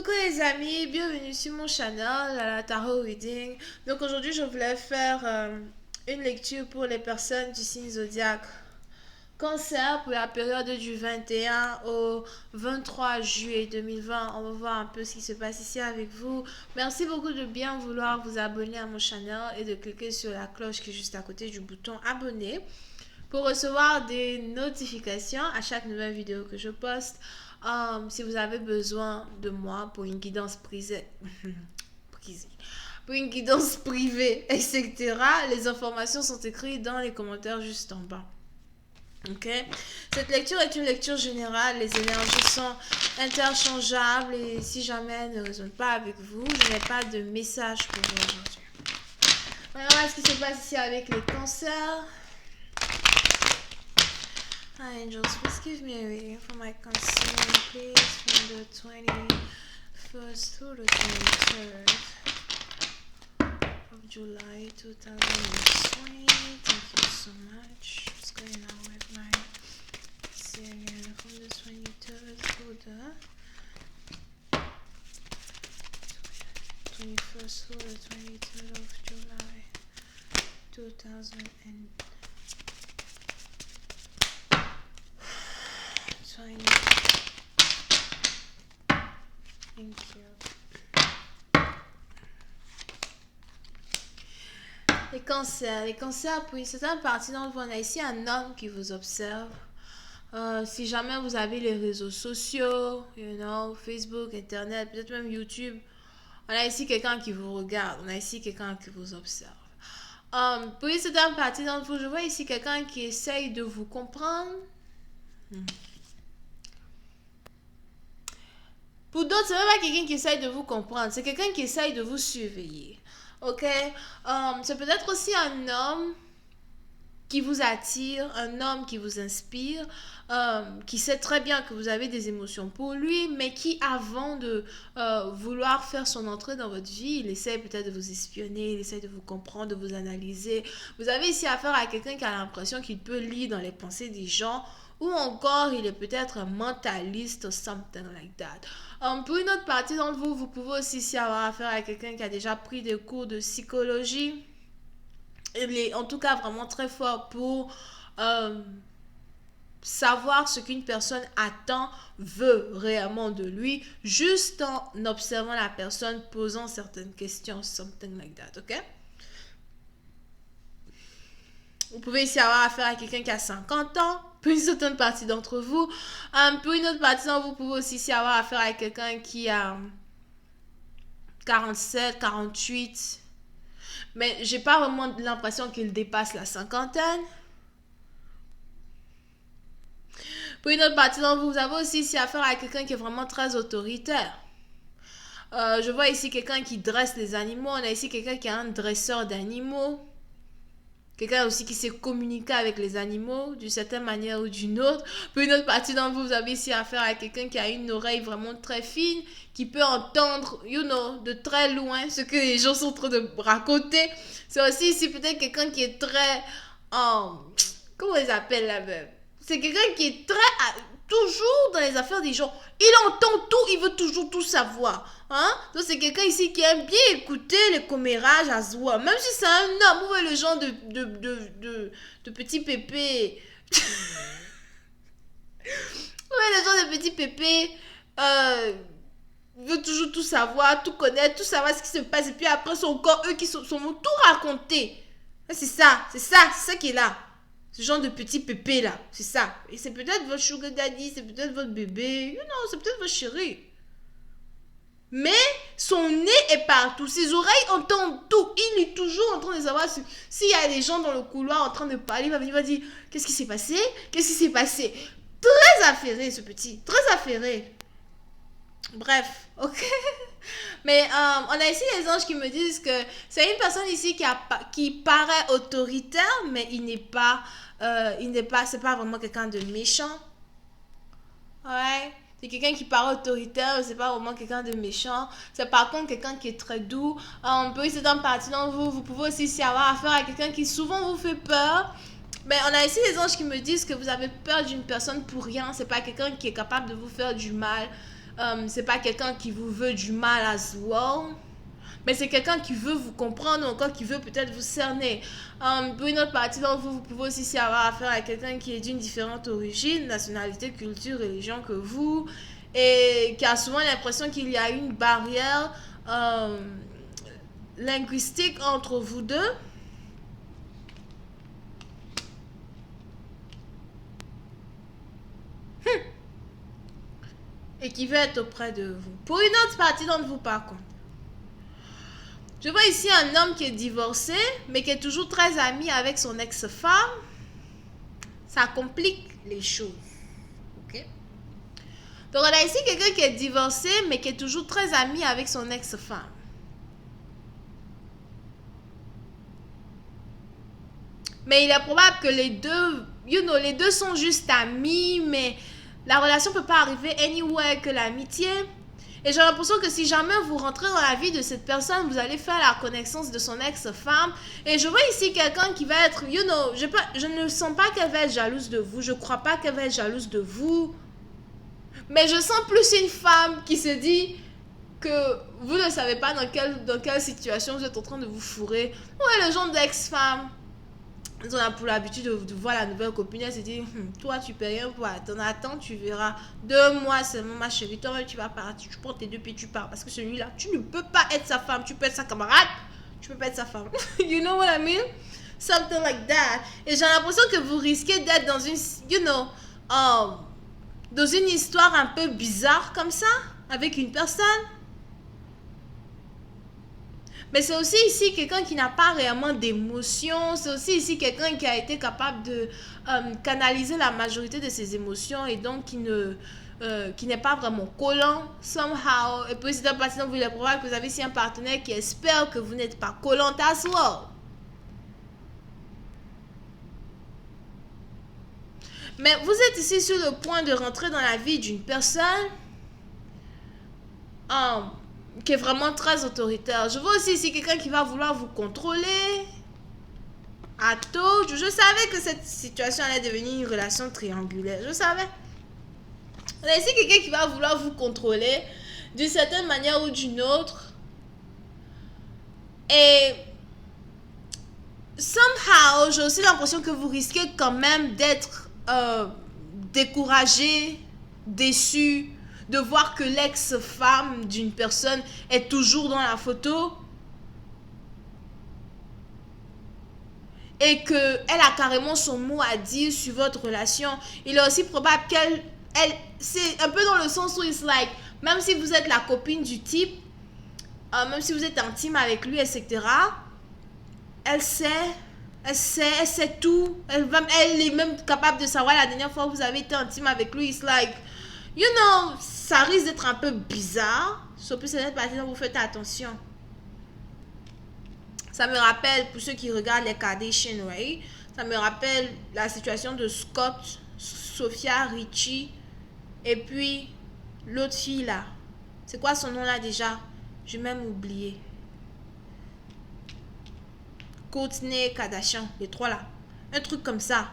Coucou les amis, bienvenue sur mon channel, à la Tarot Reading. Donc aujourd'hui je voulais faire une lecture pour les personnes du signe zodiaque Cancer pour la période du 21 au 23 juillet 2020. On va voir un peu ce qui se passe ici avec vous. Merci beaucoup de bien vouloir vous abonner à mon channel et de cliquer sur la cloche qui est juste à côté du bouton abonner pour recevoir des notifications à chaque nouvelle vidéo que je poste. Si vous avez besoin de moi pour une guidance privée, etc., les informations sont écrites dans les commentaires juste en bas. Ok, cette lecture est une lecture générale, les énergies sont interchangeables et si jamais elles ne résonnent pas avec vous, je n'ai pas de message pour vous aujourd'hui. Voilà ce qui se passe ici avec les cancers. Hi angels, please give me a reading for my concern, please, from the 21st through the 23rd of July 2020. Thank you so much. What's going on with my Syrian from the 23rd through the 21st through the 23rd of July 2020. Thank you. Les cancers, pour une certaine partie d'entre vous, on a ici un homme qui vous observe. Si jamais vous avez les réseaux sociaux, Facebook, Internet, peut-être même YouTube, on a ici quelqu'un qui vous regarde, on a ici quelqu'un qui vous observe. Pour une certaine partie d'entre vous, je vois ici quelqu'un qui essaye de vous comprendre. Pour d'autres, ce n'est pas quelqu'un qui essaye de vous comprendre, c'est quelqu'un qui essaye de vous surveiller. Ok? C'est peut-être aussi un homme qui vous attire, un homme qui vous inspire, qui sait très bien que vous avez des émotions pour lui, mais qui, avant de vouloir faire son entrée dans votre vie, il essaie peut-être de vous espionner, il essaie de vous comprendre, de vous analyser. Vous avez ici affaire à quelqu'un qui a l'impression qu'il peut lire dans les pensées des gens, ou encore il est peut-être un mentaliste or something like that. Pour une autre partie d'entre vous, vous pouvez aussi ici avoir affaire à quelqu'un qui a déjà pris des cours de psychologie. Il est en tout cas vraiment très fort pour savoir ce qu'une personne attend, veut réellement de lui, juste en observant la personne, posant certaines questions, something like that, ok? Vous pouvez ici avoir affaire à quelqu'un qui a 50 ans, pour une certaine partie d'entre vous. Pour une autre partie d'entre vous, vous pouvez aussi ici avoir affaire à quelqu'un qui a 47, 48. Mais j'ai pas vraiment l'impression qu'il dépasse la cinquantaine. Pour une autre partie d'entre vous, vous avez aussi ici affaire à quelqu'un qui est vraiment très autoritaire. Je vois ici quelqu'un qui dresse les animaux. On a ici quelqu'un qui est un dresseur d'animaux. Quelqu'un aussi qui sait communiquer avec les animaux d'une certaine manière ou d'une autre. Pour une autre partie d'entre vous, vous avez ici affaire à quelqu'un qui a une oreille vraiment très fine, qui peut entendre, de très loin ce que les gens sont en train de raconter. C'est aussi ici peut-être quelqu'un qui est très... comment ils appellent là même? C'est quelqu'un qui est très... toujours dans les affaires des gens. Il entend tout, il veut toujours tout savoir. Donc c'est quelqu'un ici qui aime bien écouter les commérages à soi. Même si c'est un homme, ou le genre de petit pépé. Le genre de petit pépé. Il veut toujours tout savoir, tout connaître, tout savoir ce qui se passe. Et puis après, c'est encore eux qui sont tout raconter. C'est ça qui est là. Ce genre de petit pépé là, c'est ça. Et c'est peut-être votre sugar daddy, c'est peut-être votre bébé, c'est peut-être votre chéri. Mais son nez est partout, ses oreilles entendent tout. Il est toujours en train de savoir s'il y a des gens dans le couloir en train de parler. Il va venir, il va dire, qu'est-ce qui s'est passé? Très affairé ce petit, très affairé. Bref, ok. Mais on a ici les anges qui me disent que c'est une personne ici qui paraît autoritaire, mais c'est pas vraiment quelqu'un de méchant. Ouais. C'est quelqu'un qui paraît autoritaire, mais c'est pas vraiment quelqu'un de méchant. C'est par contre quelqu'un qui est très doux. On peut essayer d'en partir dans vous. Vous pouvez aussi avoir affaire à quelqu'un qui souvent vous fait peur. Mais on a ici les anges qui me disent que vous avez peur d'une personne pour rien. C'est pas quelqu'un qui est capable de vous faire du mal. c'est pas quelqu'un qui vous veut du mal as well. Mais c'est quelqu'un qui veut vous comprendre ou encore qui veut peut-être vous cerner. Pour une autre partie d'entre vous, vous pouvez aussi avoir affaire à quelqu'un qui est d'une différente origine, nationalité, culture, religion que vous, et qui a souvent l'impression qu'il y a une barrière linguistique entre vous deux. Et qui veut être auprès de vous. Pour une autre partie d'entre vous, par contre, je vois ici un homme qui est divorcé, mais qui est toujours très ami avec son ex-femme. Ça complique les choses. Ok? Donc, on a ici quelqu'un qui est divorcé, mais qui est toujours très ami avec son ex-femme. Mais il est probable que les deux, les deux sont juste amis, mais la relation ne peut pas arriver anywhere que l'amitié. Et j'ai l'impression que si jamais vous rentrez dans la vie de cette personne, vous allez faire la connaissance de son ex-femme. Et je vois ici quelqu'un qui va être, je ne sens pas qu'elle va être jalouse de vous. Je ne crois pas qu'elle va être jalouse de vous. Mais je sens plus une femme qui se dit que vous ne savez pas dans quelle situation vous êtes en train de vous fourrer. Ouais, le genre d'ex-femme. On a pour l'habitude de voir la nouvelle copine, elle se dit, toi tu peux rien voir, t'en attends, tu verras. 2 mois seulement, ma chérie, toi-même tu vas partir, tu prends tes 2 pieds, tu pars. Parce que celui-là, tu ne peux pas être sa femme, tu peux être sa camarade, tu peux pas être sa femme. You know what I mean? Something like that. Et j'ai l'impression que vous risquez d'être dans une, dans une histoire un peu bizarre comme ça, avec une personne. Mais c'est aussi ici quelqu'un qui n'a pas réellement d'émotions. C'est aussi ici quelqu'un qui a été capable de canaliser la majorité de ses émotions et donc qui n'est pas vraiment collant somehow. Et puis c'est un parti dont vous voulez probable que vous avez ici un partenaire qui espère que vous n'êtes pas collant as well. Mais vous êtes ici sur le point de rentrer dans la vie d'une personne qui est vraiment très autoritaire. Je vois aussi ici quelqu'un qui va vouloir vous contrôler. À tôt, je savais que cette situation allait devenir une relation triangulaire. Je savais. On a ici quelqu'un qui va vouloir vous contrôler d'une certaine manière ou d'une autre. Et somehow, j'ai aussi l'impression que vous risquez quand même d'être découragé, déçu, de voir que l'ex-femme d'une personne est toujours dans la photo et qu'elle a carrément son mot à dire sur votre relation. Il est aussi probable c'est un peu dans le sens où it's like, même si vous êtes la copine du type, même si vous êtes intime avec lui, etc., elle sait tout. Elle est même capable de savoir la dernière fois où vous avez été intime avec lui. It's like, ça risque d'être un peu bizarre. Surtout cette partie dont vous faites attention. Ça me rappelle, pour ceux qui regardent les Kardashian, right? Ça me rappelle la situation de Scott, Sophia, Richie, et puis l'autre fille là. C'est quoi son nom là déjà? J'ai même oublié. Kourtney Kardashian, les 3 là. Un truc comme ça.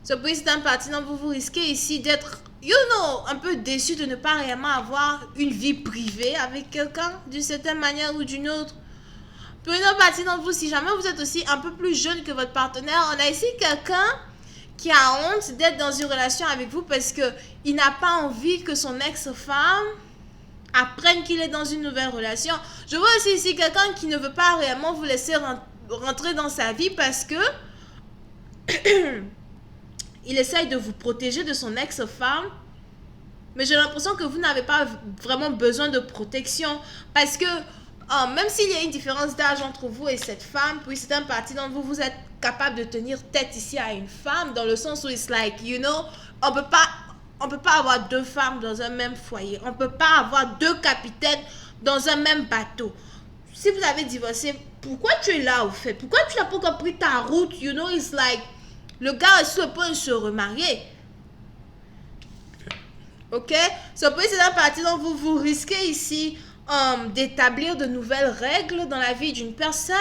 C'est pour c'est un parti dont vous risquez ici d'être, un peu déçu de ne pas réellement avoir une vie privée avec quelqu'un, d'une certaine manière ou d'une autre. Pour une autre partie d'entre vous, si jamais vous êtes aussi un peu plus jeune que votre partenaire, on a ici quelqu'un qui a honte d'être dans une relation avec vous parce qu'il n'a pas envie que son ex-femme apprenne qu'il est dans une nouvelle relation. Je vois aussi ici quelqu'un qui ne veut pas réellement vous laisser rentrer dans sa vie parce que il essaye de vous protéger de son ex-femme. Mais j'ai l'impression que vous n'avez pas vraiment besoin de protection. Parce que même s'il y a une différence d'âge entre vous et cette femme, puis c'est un parti dont vous êtes capable de tenir tête ici à une femme, dans le sens où it's like, on peut pas avoir 2 femmes dans un même foyer. On peut pas avoir 2 capitaines dans un même bateau. Si vous avez divorcé, pourquoi tu es là au fait? Pourquoi tu n'as pas encore pris ta route? It's like, le gars est sur le point de se remarier. Ok? C'est un parti dont vous risquez ici d'établir de nouvelles règles dans la vie d'une personne.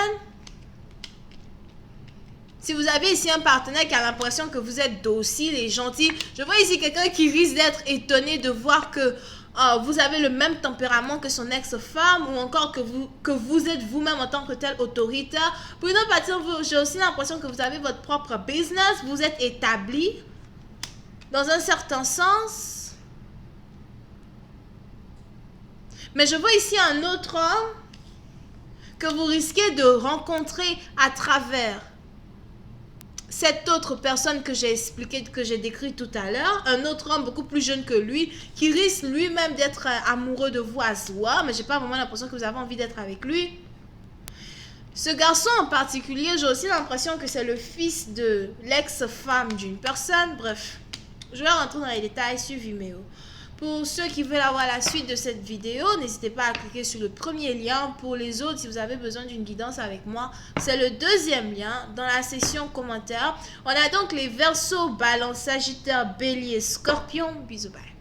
Si vous avez ici un partenaire qui a l'impression que vous êtes docile et gentil, je vois ici quelqu'un qui risque d'être étonné de voir que vous avez le même tempérament que son ex-femme ou encore que vous êtes vous-même en tant que tel autoritaire. Pour une autre partie, j'ai aussi l'impression que vous avez votre propre business, vous êtes établi dans un certain sens. Mais je vois ici un autre homme que vous risquez de rencontrer à travers cette autre personne que j'ai expliqué, que j'ai décrit tout à l'heure, un autre homme beaucoup plus jeune que lui, qui risque lui-même d'être amoureux de vous à soi, mais j'ai pas vraiment l'impression que vous avez envie d'être avec lui. Ce garçon en particulier, j'ai aussi l'impression que c'est le fils de l'ex-femme d'une personne. Bref, je vais rentrer dans les détails sur Vimeo. Pour ceux qui veulent avoir la suite de cette vidéo, n'hésitez pas à cliquer sur le premier lien. Pour les autres, si vous avez besoin d'une guidance avec moi, c'est le deuxième lien dans la section commentaires. On a donc les Verseaux, Balance, Sagittaire, Bélier, Scorpion. Bisous, bye.